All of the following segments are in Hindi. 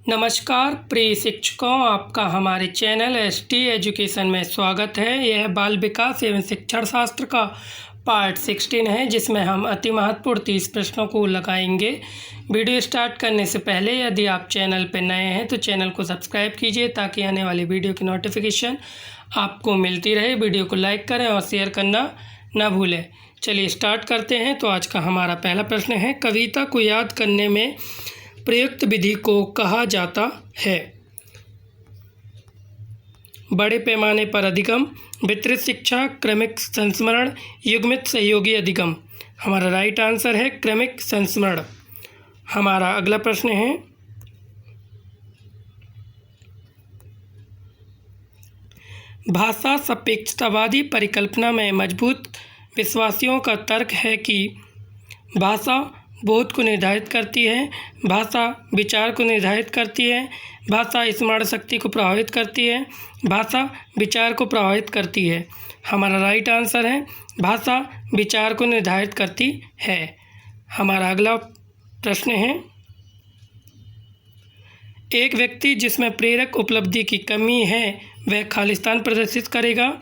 नमस्कार प्रिय शिक्षकों, आपका हमारे चैनल ST एजुकेशन में स्वागत है। यह बाल विकास एवं शिक्षण शास्त्र का पार्ट 16 है, जिसमें हम अति महत्वपूर्ण 30 प्रश्नों को लगाएंगे। वीडियो स्टार्ट करने से पहले यदि आप चैनल पर नए हैं तो चैनल को सब्सक्राइब कीजिए ताकि आने वाली वीडियो की नोटिफिकेशन आपको मिलती रहे। वीडियो को लाइक करें और शेयर करना न भूलें। चलिए स्टार्ट करते हैं। तो आज का हमारा पहला प्रश्न है, कविता को याद करने में प्रयुक्त विधि को कहा जाता है? बड़े पैमाने पर अधिगम, वितरित शिक्षा, क्रमिक संस्मरण, युग्मित सहयोगी अधिगम। हमारा राइट आंसर है क्रमिक संस्मरण। हमारा अगला प्रश्न है, भाषा सापेक्षतावादी परिकल्पना में मजबूत विश्वासियों का तर्क है कि भाषा बोध को निर्धारित करती है, भाषा विचार को निर्धारित करती है, भाषा स्मरण शक्ति को प्रभावित करती है, भाषा विचार को प्रभावित करती है। हमारा राइट आंसर है भाषा विचार को निर्धारित करती है। हमारा अगला प्रश्न है, एक व्यक्ति जिसमें प्रेरक उपलब्धि की कमी है वह खालिस्तान प्रदर्शित करेगा?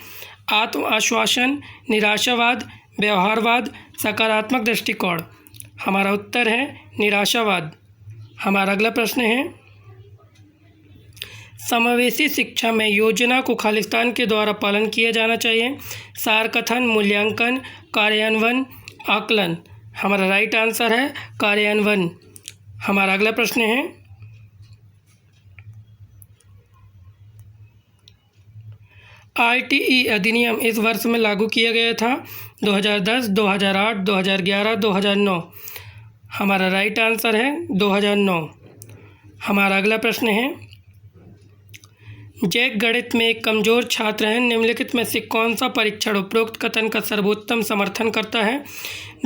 आत्म आश्वासन, निराशावाद, व्यवहारवाद, सकारात्मक दृष्टिकोण। हमारा उत्तर है निराशावाद। हमारा अगला प्रश्न है, समावेशी शिक्षा में योजना को खालिस्तान के द्वारा पालन किया जाना चाहिए? सार कथन, मूल्यांकन, कार्यान्वयन, आकलन। हमारा राइट आंसर है कार्यान्वयन। हमारा अगला प्रश्न है, RTE अधिनियम इस वर्ष में लागू किया गया था? 2010, 2008, 2011, 2009। हमारा राइट आंसर है 2009। हमारा अगला प्रश्न है, जैक गणित में एक कमज़ोर छात्र हैं, निम्नलिखित में से कौन सा परीक्षण उपरोक्त कथन का सर्वोत्तम समर्थन करता है?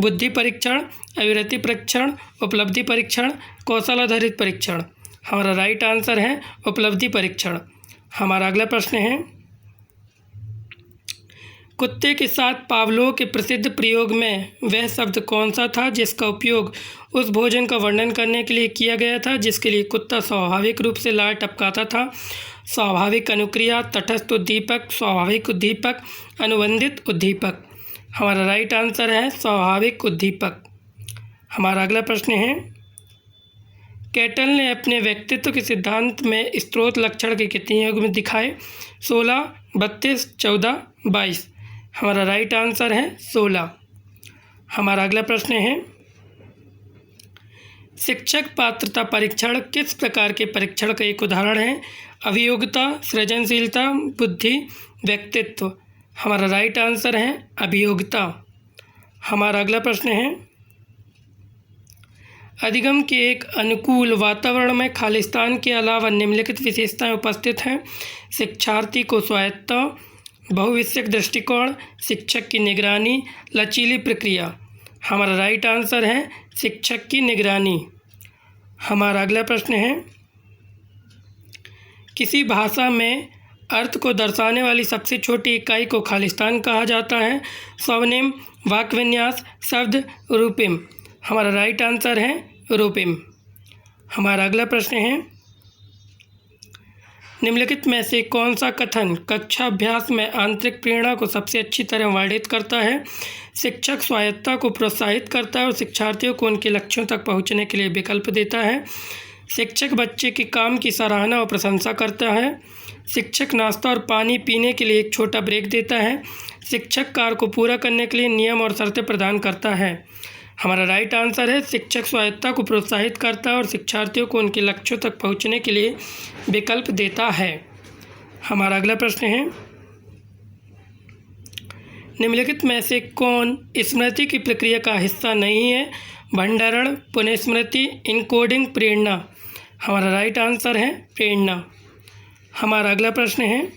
बुद्धि परीक्षण, अभिवृत्ति परीक्षण, उपलब्धि परीक्षण, कौशल आधारित परीक्षण। हमारा राइट आंसर है उपलब्धि परीक्षण। हमारा अगला प्रश्न है, कुत्ते के साथ पावलोव के प्रसिद्ध प्रयोग में वह शब्द कौन सा था जिसका उपयोग उस भोजन का वर्णन करने के लिए किया गया था जिसके लिए कुत्ता स्वाभाविक रूप से लार टपकाता था? स्वाभाविक अनुक्रिया, तटस्थ उद्दीपक, स्वाभाविक उद्दीपक, अनुबंधित उद्दीपक। हमारा राइट आंसर है स्वाभाविक उद्दीपक। हमारा अगला प्रश्न है, कैटल ने अपने व्यक्तित्व के सिद्धांत में स्रोत लक्षण के कितने युग्म दिखाए? 16, 32, 14, 22। हमारा राइट आंसर है 16। हमारा अगला प्रश्न है, शिक्षक पात्रता परीक्षण किस प्रकार के परीक्षण का एक उदाहरण है? अभियोग्यता, सृजनशीलता, बुद्धि, व्यक्तित्व। हमारा राइट आंसर है अभियोग्यता। हमारा अगला प्रश्न है, अधिगम के एक अनुकूल वातावरण में खालिस्तान के अलावा निम्नलिखित विशेषताएं उपस्थित हैं? शिक्षार्थी को स्वायत्तता, बहुविषयक दृष्टिकोण, शिक्षक की निगरानी, लचीली प्रक्रिया। हमारा राइट आंसर है शिक्षक की निगरानी। हमारा अगला प्रश्न है, किसी भाषा में अर्थ को दर्शाने वाली सबसे छोटी इकाई को खालिस्तान कहा जाता है? स्वनेम, वाक्य विन्यास, शब्द, रूपिम। हमारा राइट आंसर है रूपिम। हमारा अगला प्रश्न है, निम्नलिखित में से कौन सा कथन कक्षा अभ्यास में आंतरिक प्रेरणा को सबसे अच्छी तरह वर्णित करता है? शिक्षक स्वायत्तता को प्रोत्साहित करता है और शिक्षार्थियों को उनके लक्ष्यों तक पहुंचने के लिए विकल्प देता है। शिक्षक बच्चे के काम की सराहना और प्रशंसा करता है। शिक्षक नाश्ता और पानी पीने के लिए एक छोटा ब्रेक देता है। शिक्षक कार्य को पूरा करने के लिए नियम और शर्तें प्रदान करता है। हमारा राइट आंसर है शिक्षक स्वायत्तता को प्रोत्साहित करता है और शिक्षार्थियों को उनके लक्ष्यों तक पहुंचने के लिए विकल्प देता है। हमारा अगला प्रश्न है, निम्नलिखित में से कौन स्मृति की प्रक्रिया का हिस्सा नहीं है? भंडारण, पुनः स्मृति, इनकोडिंग, प्रेरणा। हमारा राइट आंसर है प्रेरणा। हमारा अगला प्रश्न है,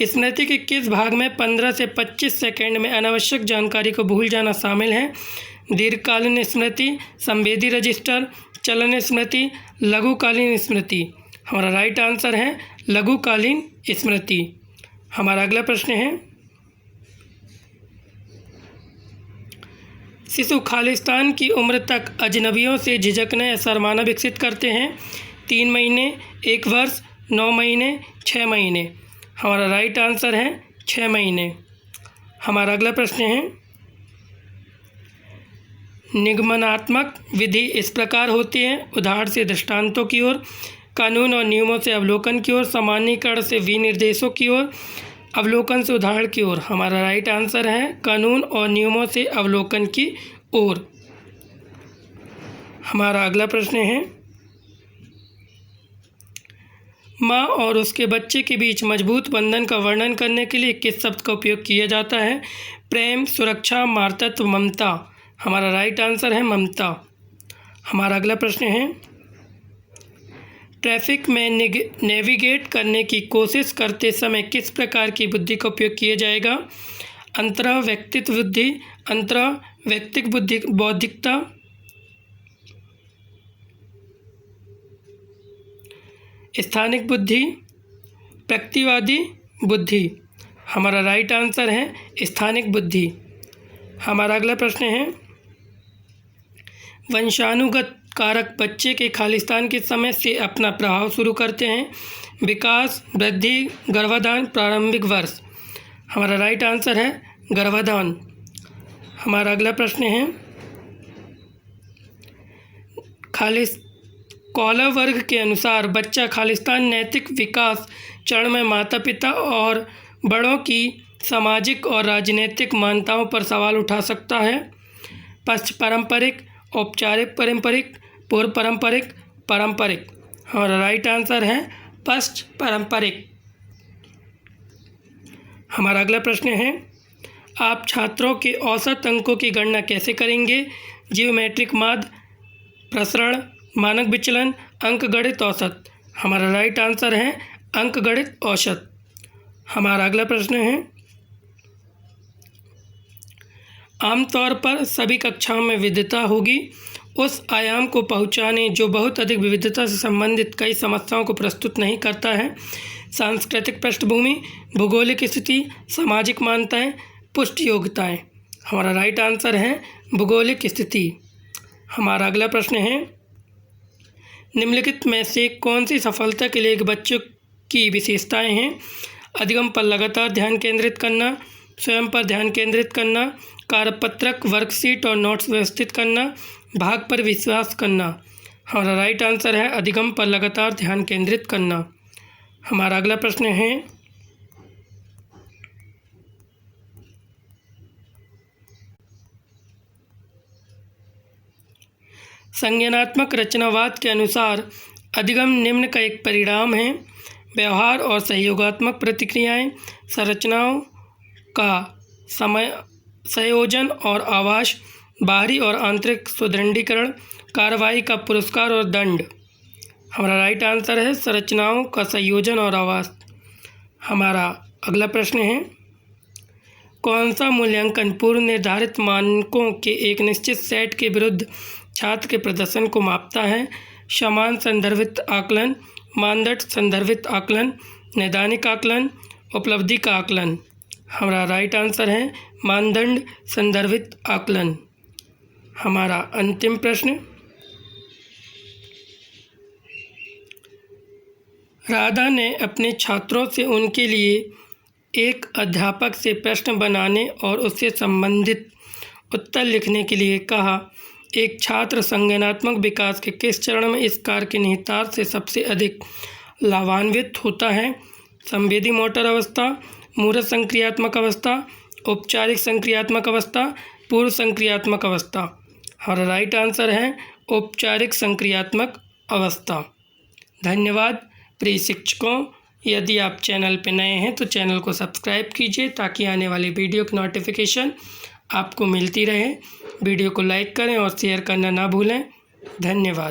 स्मृति के किस भाग में 15 से 25 सेकंड में अनावश्यक जानकारी को भूल जाना शामिल है? दीर्घकालीन स्मृति, संवेदी रजिस्टर, चलन स्मृति, लघुकालीन स्मृति। हमारा राइट आंसर है लघुकालीन स्मृति। हमारा अगला प्रश्न है, शिशु खालिस्तान की उम्र तक अजनबियों से झिझकने या शर्माना विकसित करते हैं। 3 महीने, 1 वर्ष, 9 महीने, 6 महीने। हमारा राइट आंसर है 6 महीने। हमारा अगला प्रश्न है, निगमनात्मक विधि इस प्रकार होती है: उदाहरण से दृष्टांतों की ओर, कानून और नियमों से अवलोकन की ओर, सामान्यीकरण से विनिर्देशों की ओर, अवलोकन से उदाहरण की ओर। हमारा राइट आंसर है कानून और नियमों से अवलोकन की ओर। हमारा अगला प्रश्न है, माँ और उसके बच्चे के बीच मजबूत बंधन का वर्णन करने के लिए किस शब्द का उपयोग किया जाता है? प्रेम, सुरक्षा, मातृत्व, ममता। हमारा राइट आंसर है ममता। हमारा अगला प्रश्न है, ट्रैफिक में नेविगेट करने की कोशिश करते समय किस प्रकार की बुद्धि का उपयोग किया जाएगा? अंतरः व्यक्तित्व बुद्धि, अंतरः व्यक्तिक बुद्धि, बौद्धिकता, स्थानिक बुद्धि, प्रकृतिवादी बुद्धि। हमारा राइट आंसर है स्थानिक बुद्धि। हमारा अगला प्रश्न है, वंशानुगत कारक बच्चे के खालिस्तान के समय से अपना प्रभाव शुरू करते हैं? विकास, वृद्धि, गर्भाधान, प्रारंभिक वर्ष। हमारा राइट आंसर है गर्भाधान। हमारा अगला प्रश्न है, कॉलर वर्ग के अनुसार बच्चा खालिस्तान नैतिक विकास चरण में माता पिता और बड़ों की सामाजिक और राजनीतिक मान्यताओं पर सवाल उठा सकता है? पश्च पारंपरिक, औपचारिक पारंपरिक, पूर्व पारंपरिक, पारंपरिक। हमारा राइट आंसर है पश्च पारंपरिक। हमारा अगला प्रश्न है, आप छात्रों के औसत अंकों की गणना कैसे करेंगे? जियोमेट्रिक माध्य, प्रसरण, मानक विचलन, अंकगणित औसत। हमारा राइट आंसर है अंकगणित औसत। हमारा अगला प्रश्न है, आमतौर पर सभी कक्षाओं में विविधता होगी, उस आयाम को पहुंचाने जो बहुत अधिक विविधता से संबंधित कई समस्याओं को प्रस्तुत नहीं करता है? सांस्कृतिक पृष्ठभूमि, भौगोलिक स्थिति, सामाजिक मान्यताएं, पुष्टि योग्यताएं। हमारा राइट आंसर है भौगोलिक स्थिति। हमारा अगला प्रश्न है, निम्नलिखित में से कौन सी सफलता के लिए एक बच्चों की विशेषताएं हैं? अधिगम पर लगातार ध्यान केंद्रित करना, स्वयं पर ध्यान केंद्रित करना, कार्यपत्रक, वर्कशीट और नोट्स व्यवस्थित करना, भाग पर विश्वास करना। हमारा राइट आंसर है अधिगम पर लगातार ध्यान केंद्रित करना। हमारा अगला प्रश्न है, संज्ञानात्मक रचनावाद के अनुसार अधिगम निम्न का एक परिणाम है: व्यवहार और सहयोगात्मक प्रतिक्रियाएं, संरचनाओं का संयोजन और आवास, बाहरी और आंतरिक सुदृढ़ीकरण, कार्रवाई का पुरस्कार और दंड। हमारा राइट आंसर है संरचनाओं का संयोजन और आवास। हमारा अगला प्रश्न है, कौन सा मूल्यांकन पूर्व निर्धारित मानकों के एक निश्चित सेट के विरुद्ध छात्र के प्रदर्शन को मापता है? समान संदर्भित आकलन, मानदंड संदर्भित आकलन, नैदानिक आकलन, उपलब्धि का आकलन। हमारा राइट आंसर है मानदंड संदर्भित आकलन। हमारा अंतिम प्रश्न, राधा ने अपने छात्रों से उनके लिए एक अध्यापक से प्रश्न बनाने और उससे संबंधित उत्तर लिखने के लिए कहा। एक छात्र संज्ञानात्मक विकास के किस चरण में इस कार्य के निहितार्थ से सबसे अधिक लाभान्वित होता है? संवेदी मोटर अवस्था, मूर्त संक्रियात्मक अवस्था, औपचारिक संक्रियात्मक अवस्था, पूर्व संक्रियात्मक अवस्था। हमारा राइट आंसर है औपचारिक संक्रियात्मक अवस्था। धन्यवाद प्रिय शिक्षकों। यदि आप चैनल पर नए हैं तो चैनल को सब्सक्राइब कीजिए ताकि आने वाली वीडियो की नोटिफिकेशन आपको मिलती रहे। वीडियो को लाइक करें और शेयर करना ना भूलें। धन्यवाद।